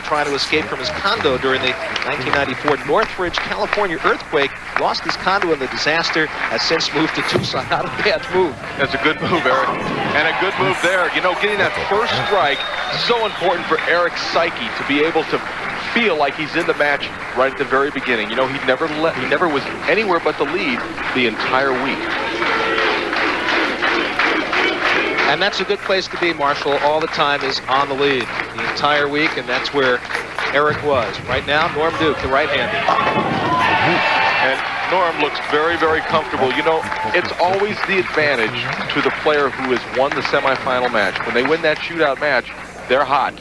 trying to escape from his condo during the 1994 Northridge, California earthquake. Lost his condo in the disaster, has since moved to Tucson. Not a bad move. That's a good move, Eric. And a good move there. You know, getting that first strike, so important for Eric's psyche to be able to feel like he's in the match right at the very beginning. You know, he never was anywhere but the lead the entire week. And that's a good place to be, Marshall. All the time is on the lead the entire week, and that's where Eric was. Right now, Norm Duke, the right-hander. And Norm looks very, very comfortable. You know, it's always the advantage to the player who has won the semifinal match. When they win that shootout match, they're hot.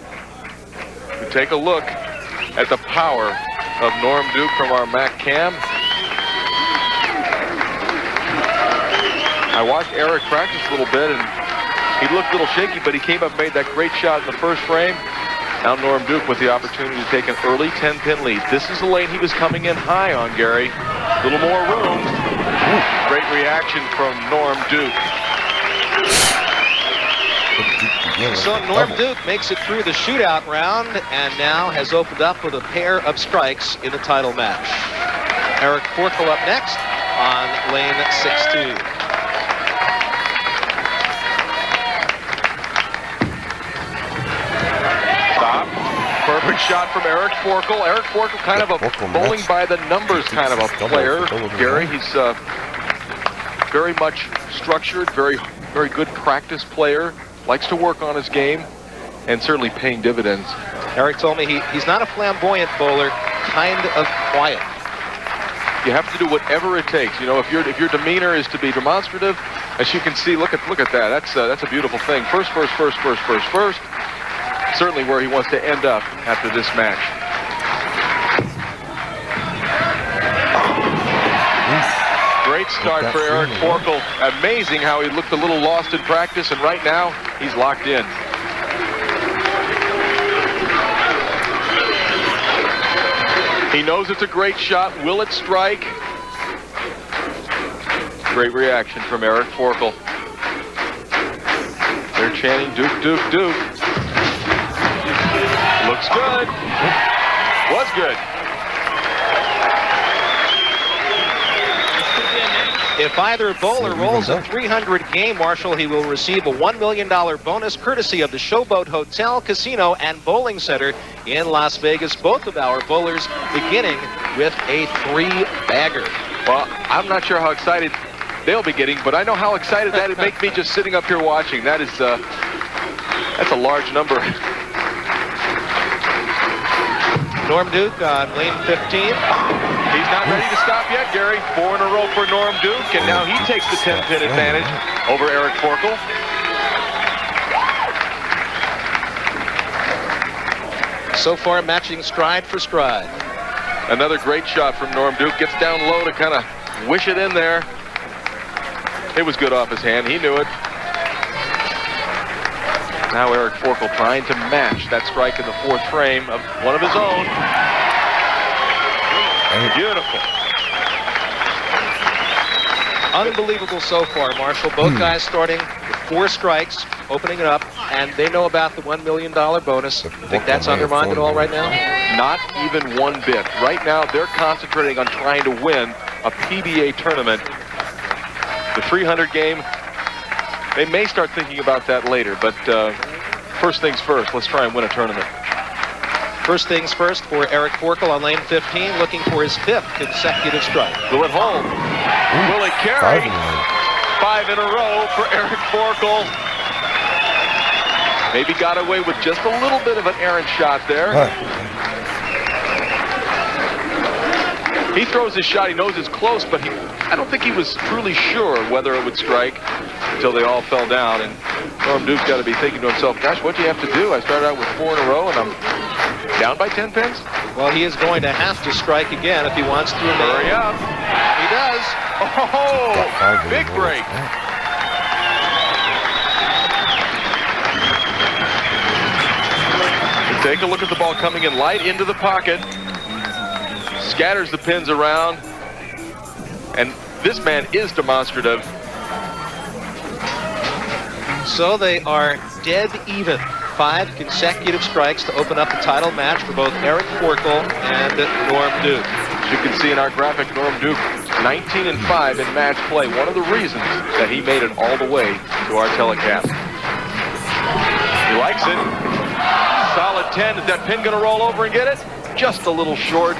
You take a look at the power of Norm Duke from our Mac Cam. I watched Eric practice a little bit, and he looked a little shaky, but he came up and made that great shot in the first frame. Now Norm Duke with the opportunity to take an early 10-pin lead. This is the lane he was coming in high on, Gary. A little more room. Great reaction from Norm Duke. So Norm Duke makes it through the shootout round and now has opened up with a pair of strikes in the title match. Eric Forkel up next on lane 16. Perfect shot from Eric Forkel. Eric Forkel, kind of a bowling by the numbers kind of a player. Gary, he's very much structured, very good practice player. Likes to work on his game, and certainly paying dividends. Eric told me he's not a flamboyant bowler, kind of quiet. You have to do whatever it takes. You know, if your demeanor is to be demonstrative, as you can see, look at that. That's a beautiful thing. First. Certainly where he wants to end up after this match. Great start for Eric Forkel. Amazing how he looked a little lost in practice, and right now he's locked in. He knows it's a great shot. Will it strike? Great reaction from Eric Forkel. They're chanting Duke, Duke, Duke. Looks good. Was good. If either bowler rolls a 300 game, Marshall, he will receive a $1 million bonus courtesy of the Showboat Hotel, Casino, and Bowling Center in Las Vegas. Both of our bowlers beginning with a 3-bagger. Well, I'm not sure how excited they'll be getting, but I know how excited that would make me just sitting up here watching. That's a large number. Norm Duke on lane 15. He's not ready to stop yet, Gary. 4 in a row for Norm Duke, and now he takes the 10-pin advantage over Eric Forkel. So far, matching stride for stride. Another great shot from Norm Duke. Gets down low to kind of wish it in there. It was good off his hand. He knew it. Now Eric Forkel trying to match that strike in the 4th frame of one of his own. Beautiful. Unbelievable so far, Marshall. Both guys starting with 4 strikes, opening it up, and they know about the $1 million bonus. Think that's undermined at all right now? Not even one bit. Right now, they're concentrating on trying to win a PBA tournament. The 300 game, they may start thinking about that later, but first things first, let's try and win a tournament. First things first for Eric Forkel on lane 15, looking for his 5th consecutive strike. Will it hold? Will it carry? 5 in a row for Eric Forkel. Maybe got away with just a little bit of an errant shot there. He throws his shot, he knows it's close, but I don't think he was truly sure whether it would strike until they all fell down. And Norm Duke's got to be thinking to himself, gosh, what do you have to do? I started out with 4 in a row, and I'm down by 10 pins? Well, he is going to have to strike again if he wants to remain. Hurry up. He does. Oh, big break. Take a look at the ball coming in light into the pocket. Scatters the pins around. And this man is demonstrative. So they are dead even. 5 consecutive strikes to open up the title match for both Eric Forkel and Norm Duke. As you can see in our graphic, Norm Duke 19-5 in match play. One of the reasons that he made it all the way to our telecast. He likes it. Solid 10. Is that pin going to roll over and get it? Just a little short.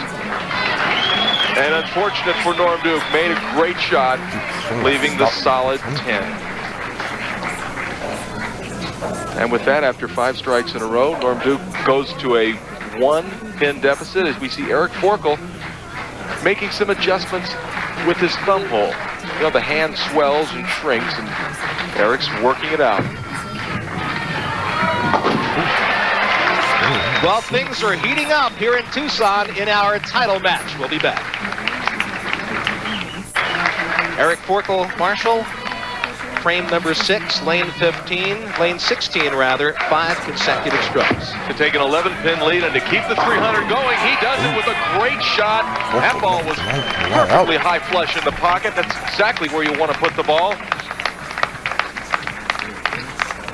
And unfortunate for Norm Duke, made a great shot, leaving the solid 10. And with that, after 5 strikes in a row, Norm Duke goes to a 1-pin deficit as we see Eric Forkel making some adjustments with his thumb hole. You know, the hand swells and shrinks, and Eric's working it out. Well, things are heating up here in Tucson in our title match. We'll be back. Eric Forkel, Marshall, frame number 6, lane 16 rather, 5 consecutive strikes. To take an 11-pin lead and to keep the 300 going, he does it with a great shot. That ball was perfectly high flush in the pocket. That's exactly where you want to put the ball.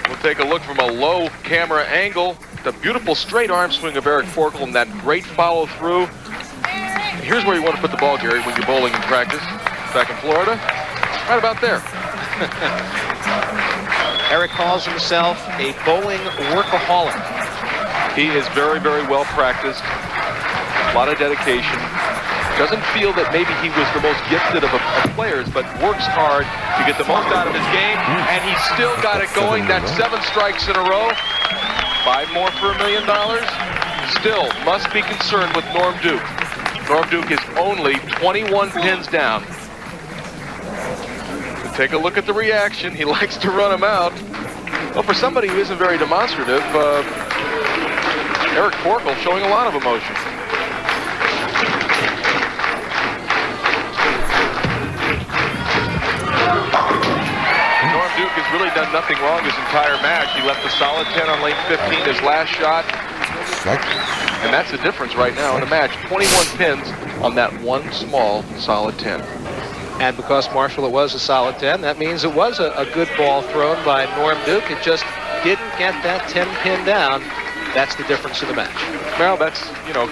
We'll take a look from a low camera angle. The beautiful straight arm swing of Eric Forkel and that great follow through. Here's where you want to put the ball, Gary, when you're bowling in practice. Back in Florida, right about there. Eric calls himself a bowling workaholic. He is very, very well practiced. A lot of dedication. Doesn't feel that maybe he was the most gifted of players, but works hard to get the most out of his game, and he's still got it going. That's 7 strikes in a row. 5 more for $1 million. Still must be concerned with Norm Duke. Norm Duke is only 21 pins down. Take a look at the reaction. He likes to run him out. Well, for somebody who isn't very demonstrative, Eric Forkel showing a lot of emotion. Norm Duke has really done nothing wrong his entire match. He left a solid 10 on lane 15, his last shot. And that's the difference right now in the match. 21 pins on that one small solid 10. And because, Marshall, it was a solid 10, that means it was a good ball thrown by Norm Duke. It just didn't get that 10 pin down. That's the difference in the match. Well, that's, you know,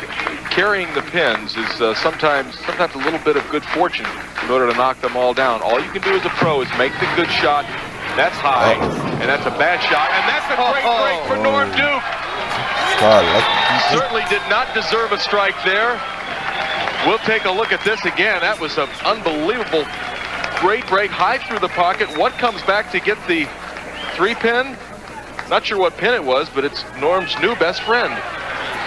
carrying the pins is sometimes a little bit of good fortune in order to knock them all down. All you can do as a pro is make the good shot. That's high, and that's a bad shot, and that's a great break for Norm Duke. Certainly did not deserve a strike there. We'll take a look at this again. That was an unbelievable great break, high through the pocket. What comes back to get the 3-pin? Not sure what pin it was, but it's Norm's new best friend.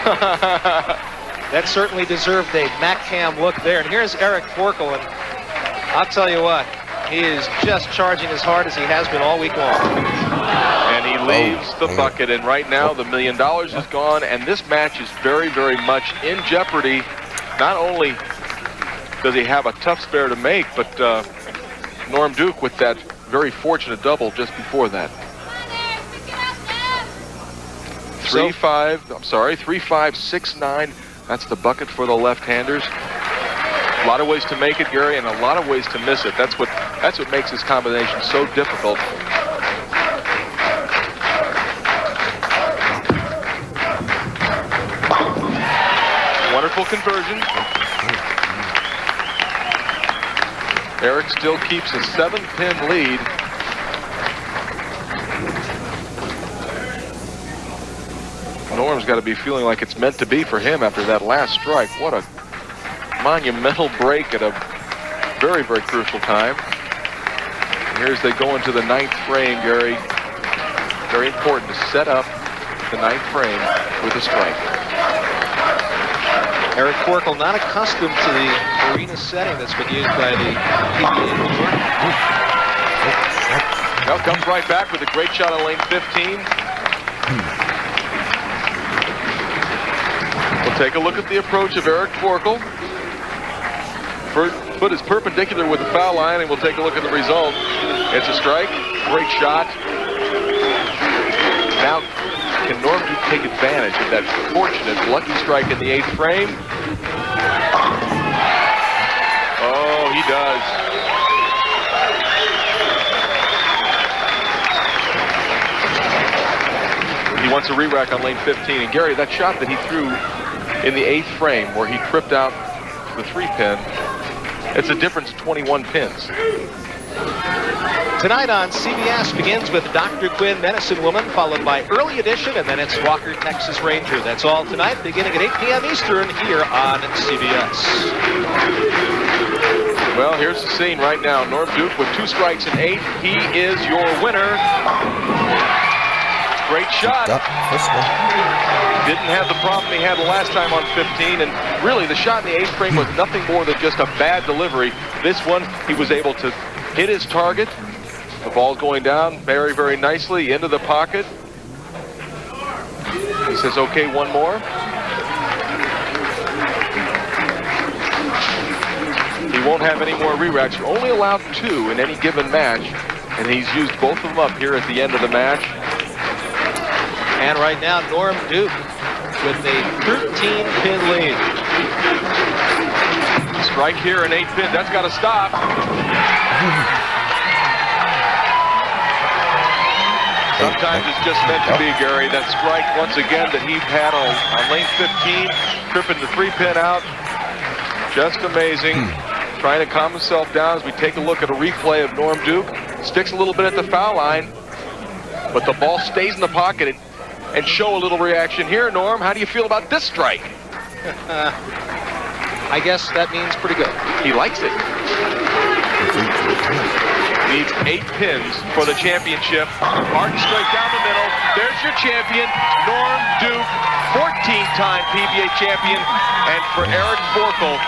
That certainly deserved a Mac-Cam look there. And here's Eric Forkel, and I'll tell you what, he is just charging as hard as he has been all week long. And he leaves the bucket, and right now the $1 million is gone, and this match is very, very much in jeopardy. Not only does he have a tough spare to make, but Norm Duke with that very fortunate double just before that. 3-5-6-9. That's the bucket for the left-handers. A lot of ways to make it, Gary, and a lot of ways to miss it. That's what makes this combination so difficult. Wonderful conversion. Eric still keeps a 7-pin lead. Norm's got to be feeling like it's meant to be for him after that last strike. What a monumental break at a very, very crucial time. And here's they go into the 9th frame, Gary. Very important to set up the 9th frame with a strike. Eric Forkel not accustomed to the arena setting that's been used by the PBA. Now comes right back with a great shot on lane 15. We'll take a look at the approach of Eric Forkel. Foot is perpendicular with the foul line, and we'll take a look at the result. It's a strike. Great shot. Now, can Norm take advantage of that fortunate lucky strike in the 8th frame? Oh, he does. He wants a re-rack on lane 15. And Gary, that shot that he threw in the 8th frame where he tripped out the 3-pin, it's a difference of 21 pins. Tonight on CBS begins with Dr. Quinn, Medicine Woman, followed by Early Edition, and then it's Walker, Texas Ranger. That's all tonight, beginning at 8 p.m. Eastern here on CBS. Well, here's the scene right now. Norm Duke with 2 strikes and 8. He is your winner. Great shot. Didn't have the problem he had the last time on 15, and really the shot in the 8th frame was nothing more than just a bad delivery. This one, he was able to hit his target. The ball's going down very, very nicely into the pocket. He says, okay, one more. He won't have any more re-racks. You're only allowed 2 in any given match, and he's used both of them up here at the end of the match. And right now, Norm Duke with a 13-pin lead. Strike here, an 8-pin. That's got to stop. Sometimes it's just meant to be, Gary. That strike, once again, that he had on lane 15, tripping the 3-pin out. Just amazing. Trying to calm himself down as we take a look at a replay of Norm Duke. Sticks a little bit at the foul line, but the ball stays in the pocket and show a little reaction here. Norm, how do you feel about this strike? I guess that means pretty good. He likes it. Needs 8 pins for the championship. Martin straight down the middle. There's your champion, Norm Duke, 14-time PBA champion. And for Eric Forkel,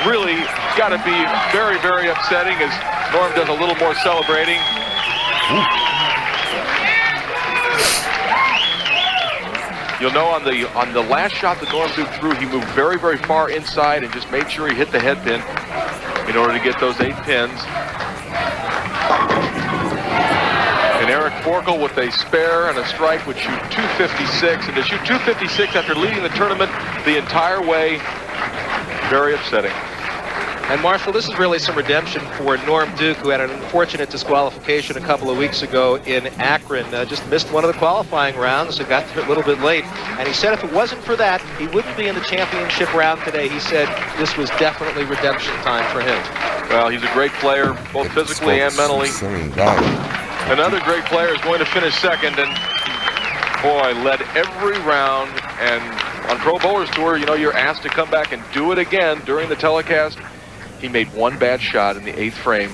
really got to be very, very upsetting as Norm does a little more celebrating. You'll know on the last shot that Norm Duke threw, he moved very, very far inside and just made sure he hit the head pin in order to get those 8 pins. And Eric Forkel with a spare and a strike would shoot 256. And to shoot 256 after leading the tournament the entire way, very upsetting. And Marshall, this is really some redemption for Norm Duke, who had an unfortunate disqualification a couple of weeks ago in Akron. Just missed one of the qualifying rounds, so got there a little bit late. And he said if it wasn't for that, he wouldn't be in the championship round today. He said this was definitely redemption time for him. Well, he's a great player, both physically and mentally. Another great player is going to finish second, and boy, led every round. And on Pro Bowlers Tour, you know, you're asked to come back and do it again during the telecast. He made one bad shot in the 8th frame,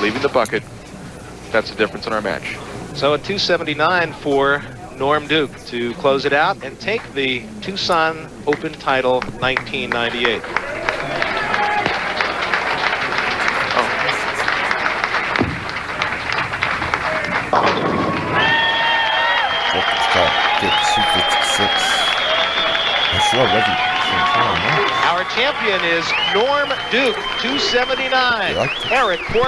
leaving the bucket. That's the difference in our match. So a 279 for Norm Duke to close it out and take the Tucson Open title 1998. Our champion is Norm Duke, 279. Eric Forkel.